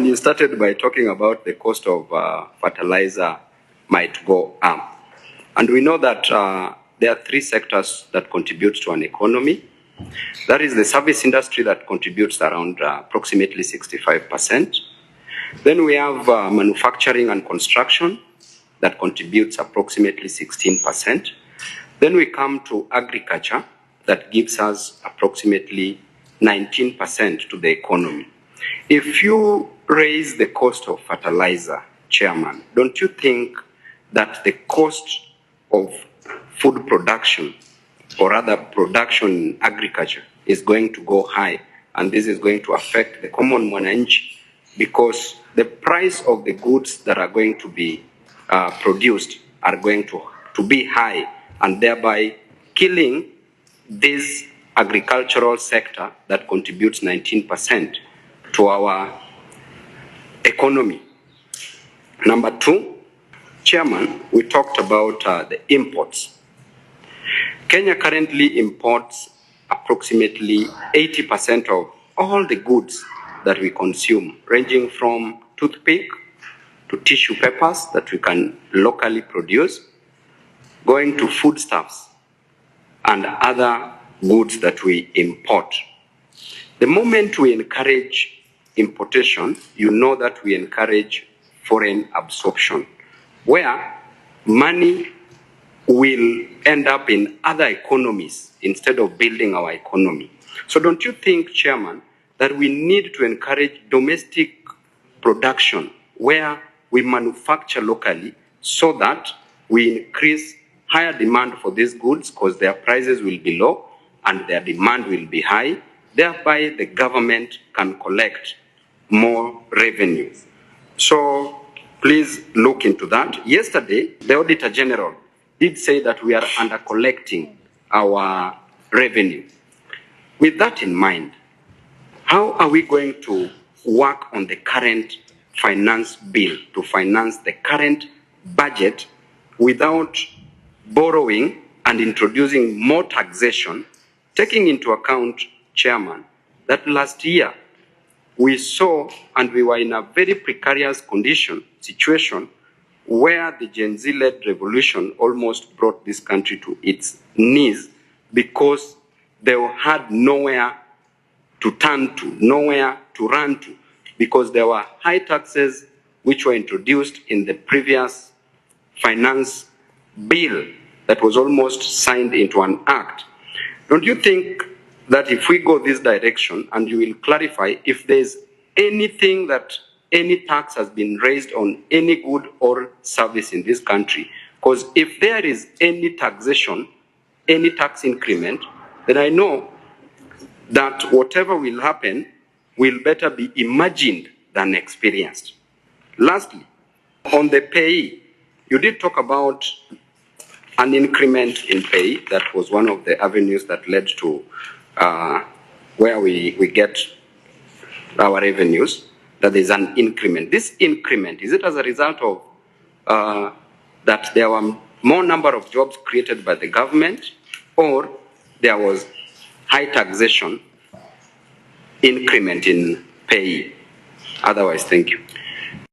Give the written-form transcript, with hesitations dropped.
You started by talking about the cost of fertilizer might go up. And we know that there are three sectors that contribute to an economy. That is the service industry that contributes around approximately 65%. Then we have manufacturing and construction that contributes approximately 16%. Then we come to agriculture that gives us approximately 19% to the economy. If you raise the cost of fertilizer, Chairman, don't you think that the cost of food production or other production in agriculture is going to go high, and this is going to affect the common mwananchi because the price of the goods that are going to be produced are going to be high, and thereby killing this agricultural sector that contributes 19% to our economy. Number two, Chairman, we talked about the imports. Kenya currently imports approximately 80% of all the goods that we consume, ranging from toothpick to tissue papers that we can locally produce, going to foodstuffs and other goods that we import. The moment we encourage importation, you know that we encourage foreign absorption, where money will end up in other economies instead of building our economy. So don't you think, Chairman, that we need to encourage domestic production where we manufacture locally so that we increase higher demand for these goods because their prices will be low and their demand will be high, thereby the government can collect more revenue. So please look into that. Yesterday, the Auditor General did say that we are under collecting our revenue. With that in mind, how are we going to work on the current finance bill to finance the current budget without borrowing and introducing more taxation, taking into account, Chairman, that last year we saw and we were in a very precarious situation where the Gen Z-led revolution almost brought this country to its knees because they had nowhere to turn to, nowhere to run to, because there were high taxes which were introduced in the previous finance bill that was almost signed into an act. Don't you think that if we go this direction, and you will clarify if there's anything that any tax has been raised on any good or service in this country, because if there is any taxation, any tax increment, then I know that whatever will happen will better be imagined than experienced. Lastly, on the pay, you did talk about an increment in pay. That was one of the avenues that led to where we get our revenues, that there's an increment. This increment, is it as a result of that there were more number of jobs created by the government, or there was high taxation increment in pay? Otherwise, thank you.